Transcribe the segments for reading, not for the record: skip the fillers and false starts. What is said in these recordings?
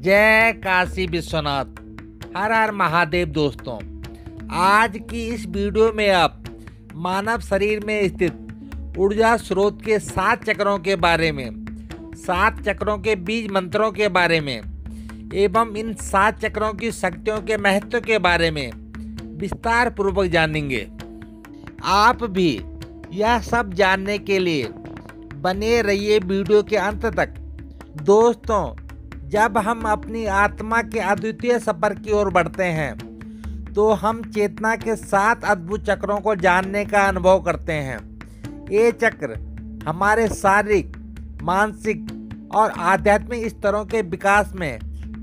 जय काशी विश्वनाथ। हर हर महादेव। दोस्तों, आज की इस वीडियो में आप मानव शरीर में स्थित ऊर्जा स्रोत के 7 चक्रों के बारे में, 7 चक्रों के बीज मंत्रों के बारे में एवं इन 7 चक्रों की शक्तियों के महत्व के बारे में विस्तार पूर्वक जानेंगे। आप भी यह सब जानने के लिए बने रहिए वीडियो के अंत तक। दोस्तों, जब हम अपनी आत्मा के अद्वितीय सफर की ओर बढ़ते हैं तो हम चेतना के 7 अद्भुत चक्रों को जानने का अनुभव करते हैं। ये चक्र हमारे शारीरिक, मानसिक और आध्यात्मिक स्तरों के विकास में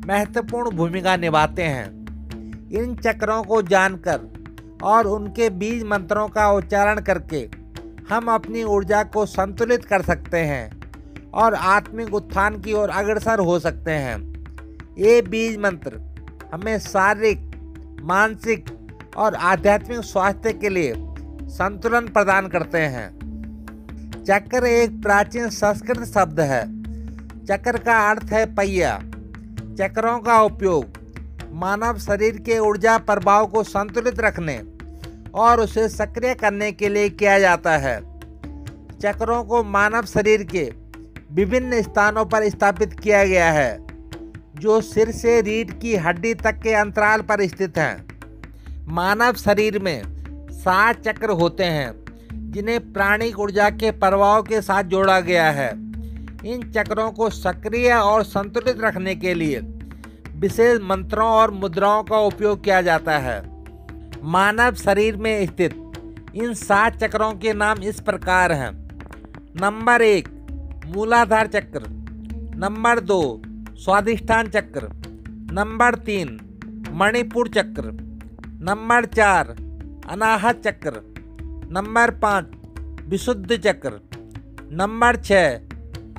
महत्वपूर्ण भूमिका निभाते हैं। इन चक्रों को जानकर और उनके बीज मंत्रों का उच्चारण करके हम अपनी ऊर्जा को संतुलित कर सकते हैं और आत्मिक उत्थान की ओर अग्रसर हो सकते हैं। ये बीज मंत्र हमें शारीरिक, मानसिक और आध्यात्मिक स्वास्थ्य के लिए संतुलन प्रदान करते हैं। चक्र एक प्राचीन संस्कृत शब्द है। चक्र का अर्थ है पहिया। चक्रों का उपयोग मानव शरीर के ऊर्जा प्रवाह को संतुलित रखने और उसे सक्रिय करने के लिए किया जाता है। चक्रों को मानव शरीर के विभिन्न स्थानों पर स्थापित किया गया है, जो सिर से रीढ़ की हड्डी तक के अंतराल पर स्थित हैं। मानव शरीर में 7 चक्र होते हैं, जिन्हें प्राणिक ऊर्जा के प्रवाह के साथ जोड़ा गया है। इन चक्रों को सक्रिय और संतुलित रखने के लिए विशेष मंत्रों और मुद्राओं का उपयोग किया जाता है। मानव शरीर में स्थित इन 7 चक्रों के नाम इस प्रकार हैं। नंबर 1 मूलाधार चक्र, नंबर 2 स्वादिष्ठान चक्र, नंबर 3 मणिपुर चक्र, नंबर 4 अनाहत चक्र, नंबर 5 विशुद्ध चक्र, नंबर 6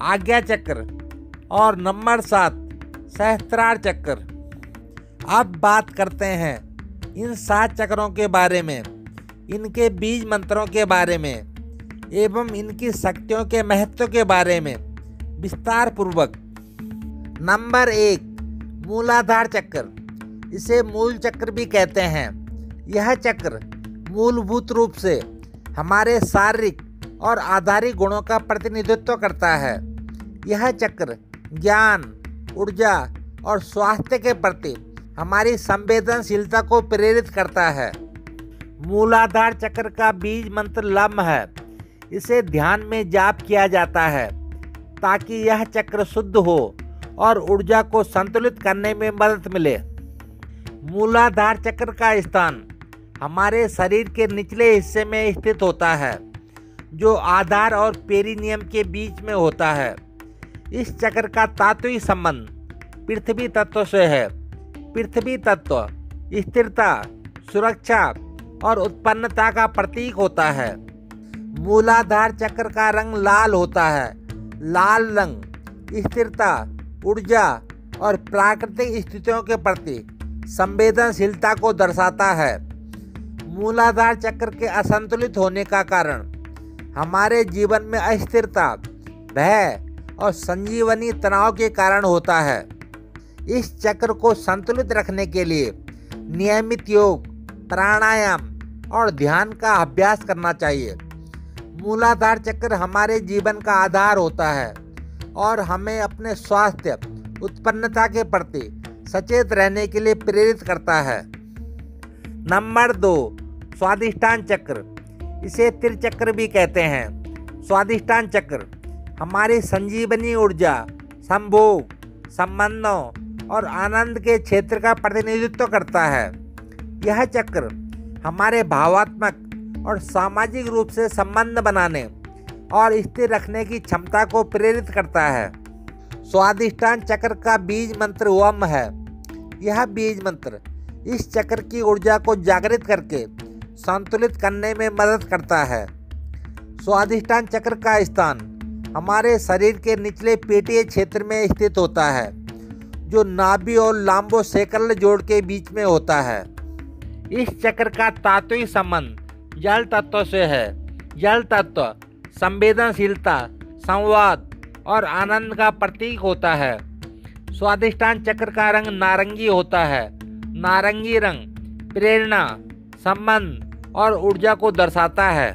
आज्ञा चक्र और नंबर 7 सहस्त्रार चक्र। अब बात करते हैं इन 7 चक्रों के बारे में, इनके बीज मंत्रों के बारे में एवं इनकी शक्तियों के महत्व के बारे में विस्तार पूर्वक। नंबर 1 मूलाधार चक्र, इसे मूल चक्र भी कहते हैं। यह चक्र मूलभूत रूप से हमारे शारीरिक और आधारिक गुणों का प्रतिनिधित्व करता है। यह चक्र ज्ञान, ऊर्जा और स्वास्थ्य के प्रति हमारी संवेदनशीलता को प्रेरित करता है। मूलाधार चक्र का बीज मंत्र लम है। इसे ध्यान में जाप किया जाता है ताकि यह चक्र शुद्ध हो और ऊर्जा को संतुलित करने में मदद मिले। मूलाधार चक्र का स्थान हमारे शरीर के निचले हिस्से में स्थित होता है, जो आधार और पेरिनियम के बीच में होता है। इस चक्र का तात्विक संबंध पृथ्वी तत्व से है। पृथ्वी तत्व स्थिरता, सुरक्षा और उत्पन्नता का प्रतीक होता है। मूलाधार चक्र का रंग लाल होता है। लाल रंग स्थिरता, ऊर्जा और प्राकृतिक स्थितियों के प्रति संवेदनशीलता को दर्शाता है। मूलाधार चक्र के असंतुलित होने का कारण हमारे जीवन में अस्थिरता, भय और संजीवनी तनाव के कारण होता है। इस चक्र को संतुलित रखने के लिए नियमित योग, प्राणायाम और ध्यान का अभ्यास करना चाहिए। मूलाधार चक्र हमारे जीवन का आधार होता है और हमें अपने स्वास्थ्य, उत्पन्नता के प्रति सचेत रहने के लिए प्रेरित करता है। नंबर 2 स्वादिष्ठान चक्र, इसे त्रिचक्र भी कहते हैं। स्वादिष्ठान चक्र हमारी संजीवनी ऊर्जा, संभोग, संबंधों और आनंद के क्षेत्र का प्रतिनिधित्व करता है। यह चक्र हमारे भावात्मक और सामाजिक रूप से संबंध बनाने और स्थिर रखने की क्षमता को प्रेरित करता है। स्वादिष्ठान चक्र का बीज मंत्र वम है। यह बीज मंत्र इस चक्र की ऊर्जा को जागृत करके संतुलित करने में मदद करता है। स्वादिष्ठान चक्र का स्थान हमारे शरीर के निचले पेटीय क्षेत्र में स्थित होता है, जो नाभि और लाम्बोसेकल जोड़ के बीच में होता है। इस चक्र का तात्विक संबंध जल तत्व से है। जल तत्व संवेदनशीलता, संवाद और आनंद का प्रतीक होता है। स्वादिष्टान चक्र का रंग नारंगी होता है। नारंगी रंग प्रेरणा, संबंध और ऊर्जा को दर्शाता है।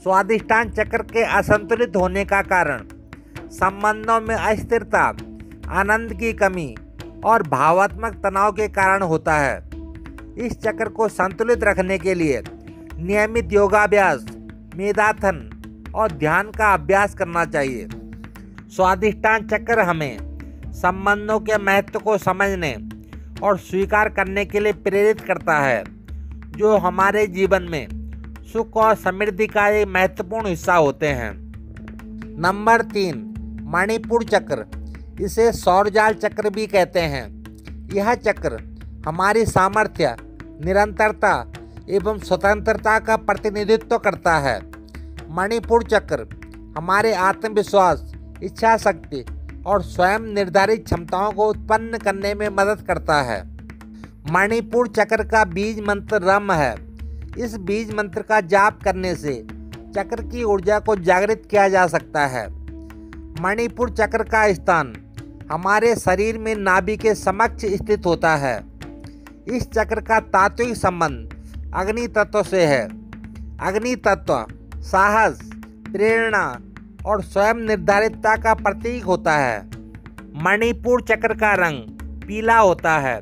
स्वादिष्टान चक्र के असंतुलित होने का कारण संबंधों में अस्थिरता, आनंद की कमी और भावात्मक तनाव के कारण होता है। इस चक्र को संतुलित रखने के लिए नियमित योगाभ्यास, मेधासन और ध्यान का अभ्यास करना चाहिए। स्वादिष्टान चक्र हमें संबंधों के महत्व को समझने और स्वीकार करने के लिए प्रेरित करता है, जो हमारे जीवन में सुख और समृद्धि का एक महत्वपूर्ण हिस्सा होते हैं। नंबर 3, मणिपुर चक्र, इसे सौरजाल चक्र भी कहते हैं। यह चक्र हमारी सामर्थ्य, निरंतरता एवं स्वतंत्रता का प्रतिनिधित्व करता है। मणिपुर चक्र हमारे आत्मविश्वास, इच्छा शक्ति और स्वयं निर्धारित क्षमताओं को उत्पन्न करने में मदद करता है। मणिपुर चक्र का बीज मंत्र रम है। इस बीज मंत्र का जाप करने से चक्र की ऊर्जा को जागृत किया जा सकता है। मणिपुर चक्र का स्थान हमारे शरीर में नाभि के समक्ष स्थित होता है। इस चक्र का तात्विक संबंध अग्नि तत्व से है। अग्नि तत्व साहस, प्रेरणा और स्वयं निर्धारितता का प्रतीक होता है। मणिपुर चक्र का रंग पीला होता है।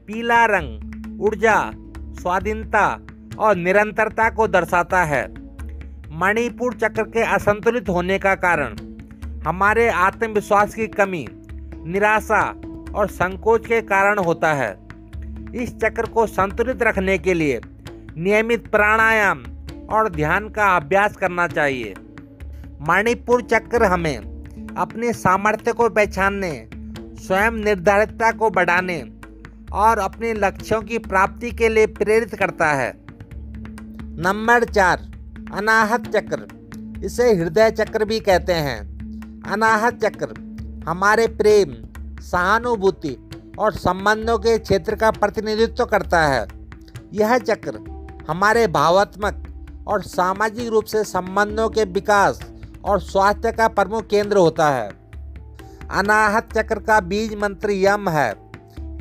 पीला रंग ऊर्जा, स्वाधीनता और निरंतरता को दर्शाता है। मणिपुर चक्र के असंतुलित होने का कारण हमारे आत्मविश्वास की कमी, निराशा और संकोच के कारण होता है। इस चक्र को संतुलित रखने के लिए नियमित प्राणायाम और ध्यान का अभ्यास करना चाहिए। मणिपुर चक्र हमें अपने सामर्थ्य को पहचानने, स्वयं निर्धारितता को बढ़ाने और अपने लक्ष्यों की प्राप्ति के लिए प्रेरित करता है। नंबर 4, अनाहत चक्र, इसे हृदय चक्र भी कहते हैं। अनाहत चक्र हमारे प्रेम, सहानुभूति और संबंधों के क्षेत्र का प्रतिनिधित्व करता है। यह चक्र हमारे भावात्मक और सामाजिक रूप से संबंधों के विकास और स्वास्थ्य का प्रमुख केंद्र होता है। अनाहत चक्र का बीज मंत्र यम है।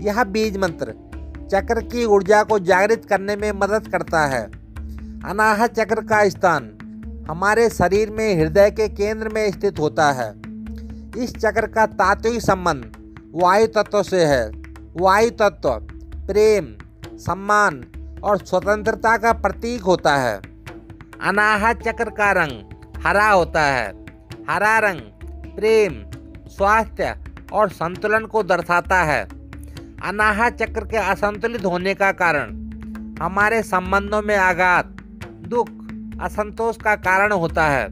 यह बीज मंत्र चक्र की ऊर्जा को जागृत करने में मदद करता है। अनाहत चक्र का स्थान हमारे शरीर में हृदय के केंद्र में स्थित होता है। इस चक्र का तात्विक संबंध वायु तत्व से है। वायु तत्व प्रेम, सम्मान और स्वतंत्रता का प्रतीक होता है। अनाहत चक्र का रंग हरा होता है। हरा रंग प्रेम, स्वास्थ्य और संतुलन को दर्शाता है। अनाहत चक्र के असंतुलित होने का कारण हमारे संबंधों में आघात, दुख, असंतोष का कारण होता है।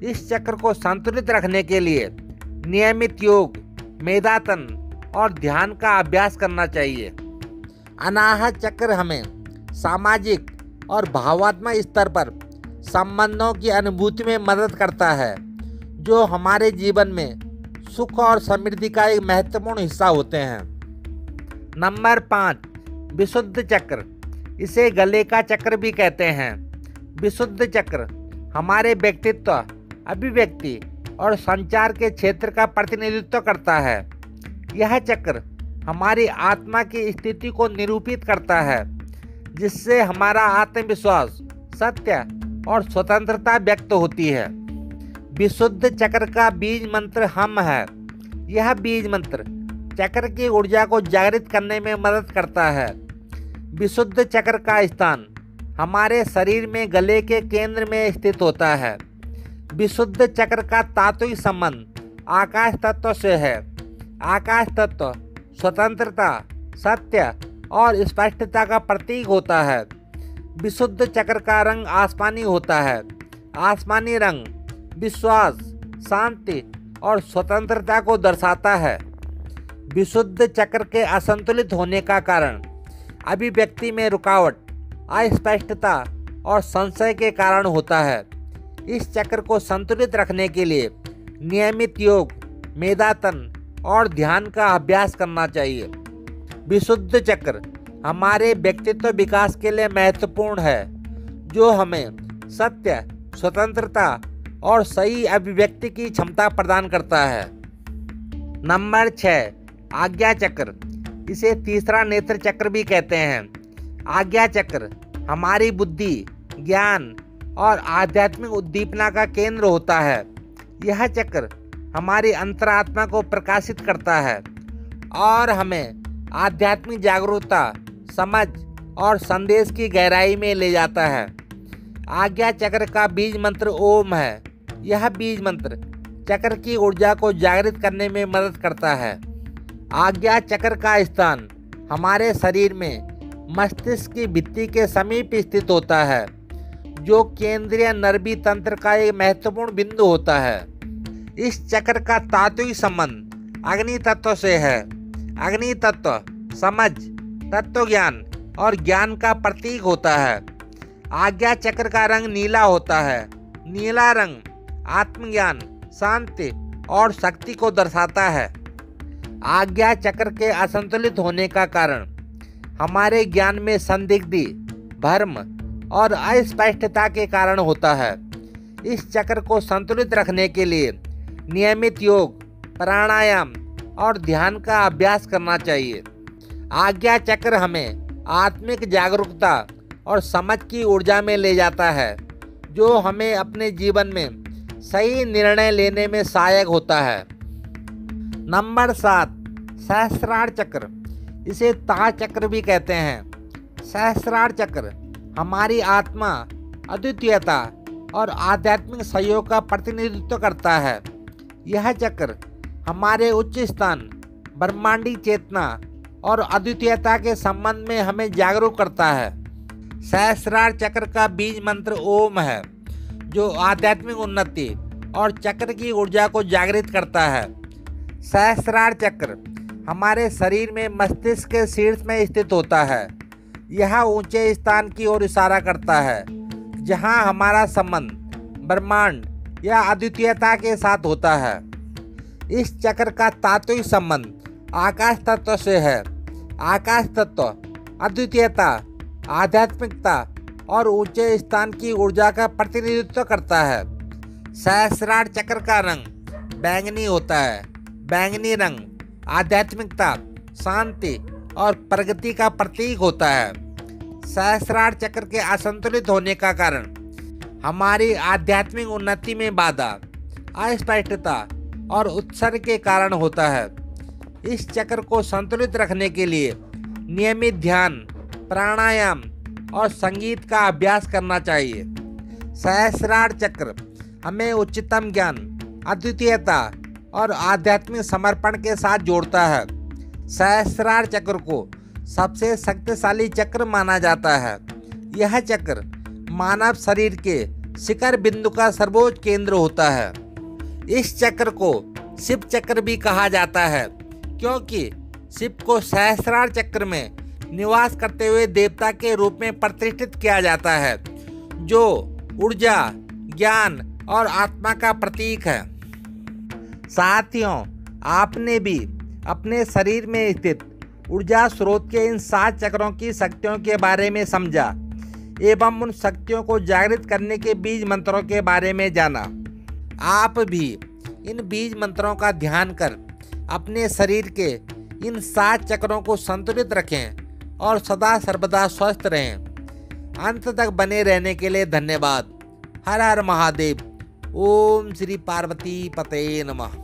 इस चक्र को संतुलित रखने के लिए नियमित योग, मेधासन और ध्यान का अभ्यास करना चाहिए। अनाहत चक्र हमें सामाजिक और भावात्मक स्तर पर संबंधों की अनुभूति में मदद करता है, जो हमारे जीवन में सुख और समृद्धि का एक महत्वपूर्ण हिस्सा होते हैं। नंबर 5, विशुद्ध चक्र, इसे गले का चक्र भी कहते हैं। विशुद्ध चक्र हमारे व्यक्तित्व, अभिव्यक्ति और संचार के क्षेत्र का प्रतिनिधित्व करता है। यह चक्र हमारी आत्मा की स्थिति को निरूपित करता है, जिससे हमारा आत्मविश्वास, सत्य और स्वतंत्रता व्यक्त होती है। विशुद्ध चक्र का बीज मंत्र हम है। यह बीज मंत्र चक्र की ऊर्जा को जागृत करने में मदद करता है। विशुद्ध चक्र का स्थान हमारे शरीर में गले के केंद्र में स्थित होता है। विशुद्ध चक्र का तात्विक संबंध आकाश तत्व से है। आकाश तत्व स्वतंत्रता, सत्य और स्पष्टता का प्रतीक होता है। विशुद्ध चक्र का रंग आसमानी होता है। आसमानी रंग विश्वास, शांति और स्वतंत्रता को दर्शाता है। विशुद्ध चक्र के असंतुलित होने का कारण अभिव्यक्ति में रुकावट, अस्पष्टता और संशय के कारण होता है। इस चक्र को संतुलित रखने के लिए नियमित योग, मेधासन और ध्यान का अभ्यास करना चाहिए। विशुद्ध चक्र हमारे व्यक्तित्व विकास के लिए महत्वपूर्ण है, जो हमें सत्य, स्वतंत्रता और सही अभिव्यक्ति की क्षमता प्रदान करता है। नंबर 6, आज्ञा चक्र, इसे तीसरा नेत्र चक्र भी कहते हैं। आज्ञा चक्र हमारी बुद्धि, ज्ञान और आध्यात्मिक उद्दीपना का केंद्र होता है। यह चक्र हमारी अंतरात्मा को प्रकाशित करता है और हमें आध्यात्मिक जागरूकता, समझ और संदेश की गहराई में ले जाता है। आज्ञा चक्र का बीज मंत्र ओम है। यह बीज मंत्र चक्र की ऊर्जा को जागृत करने में मदद करता है। आज्ञा चक्र का स्थान हमारे शरीर में मस्तिष्क की भित्ति के समीप स्थित होता है, जो केंद्रीय नर्वी तंत्र का एक महत्वपूर्ण बिंदु होता है। इस चक्र का तात्विक संबंध अग्नि तत्व से है। अग्नि तत्व समझ, तत्व ज्ञान और ज्ञान का प्रतीक होता है। आज्ञा चक्र का रंग नीला होता है। नीला रंग आत्मज्ञान, शांति और शक्ति को दर्शाता है। आज्ञा चक्र के असंतुलित होने का कारण हमारे ज्ञान में संदिग्धि, भ्रम और अस्पष्टता के कारण होता है। इस चक्र को संतुलित रखने के लिए नियमित योग, प्राणायाम और ध्यान का अभ्यास करना चाहिए। आज्ञा चक्र हमें आत्मिक जागरूकता और समझ की ऊर्जा में ले जाता है, जो हमें अपने जीवन में सही निर्णय लेने में सहायक होता है। नंबर 7, सहस्त्रार चक्र, इसे ताड़ चक्र भी कहते हैं। सहस्त्रार चक्र हमारी आत्मा, अद्वितीयता और आध्यात्मिक सहयोग का प्रतिनिधित्व करता है। यह चक्र हमारे उच्च स्थान, ब्रह्मांडी चेतना और अद्वितीयता के संबंध में हमें जागरूक करता है। सहस्त्रार चक्र का बीज मंत्र ओम है, जो आध्यात्मिक उन्नति और चक्र की ऊर्जा को जागृत करता है। सहस्त्रार चक्र हमारे शरीर में मस्तिष्क के शीर्ष में स्थित होता है। यह ऊंचे स्थान की ओर इशारा करता है, जहां हमारा संबंध ब्रह्मांड या अद्वितीयता के साथ होता है। इस चक्र का तात्विक संबंध आकाश तत्व से है। आकाश तत्व अद्वितीयता, आध्यात्मिकता और ऊंचे स्थान की ऊर्जा का प्रतिनिधित्व करता है। सहस्त्रार चक्र का रंग बैंगनी होता है। बैंगनी रंग आध्यात्मिकता, शांति और प्रगति का प्रतीक होता है। सहस्त्रार चक्र के असंतुलित होने का कारण हमारी आध्यात्मिक उन्नति में बाधा, अस्पष्टता और उत्सर्ग के कारण होता है। इस चक्र को संतुलित रखने के लिए नियमित ध्यान, प्राणायाम और संगीत का अभ्यास करना चाहिए। सहस्त्रार चक्र हमें उच्चतम ज्ञान, अद्वितीयता और आध्यात्मिक समर्पण के साथ जोड़ता है। सहस्त्रार चक्र को सबसे शक्तिशाली चक्र माना जाता है। यह चक्र मानव शरीर के शिखर बिंदु का सर्वोच्च केंद्र होता है। इस चक्र को शिव चक्र भी कहा जाता है, क्योंकि शिव को सहस्त्रार चक्र में निवास करते हुए देवता के रूप में प्रतिष्ठित किया जाता है, जो ऊर्जा, ज्ञान और आत्मा का प्रतीक है। साथियों, आपने भी अपने शरीर में स्थित ऊर्जा स्रोत के इन 7 चक्रों की शक्तियों के बारे में समझा एवं उन शक्तियों को जागृत करने के बीज मंत्रों के बारे में जाना। आप भी इन बीज मंत्रों का ध्यान कर अपने शरीर के इन 7 चक्रों को संतुलित रखें और सदा सर्वदा स्वस्थ रहें। अंत तक बने रहने के लिए धन्यवाद। हर हर महादेव। ओम श्री पार्वती पते नमः।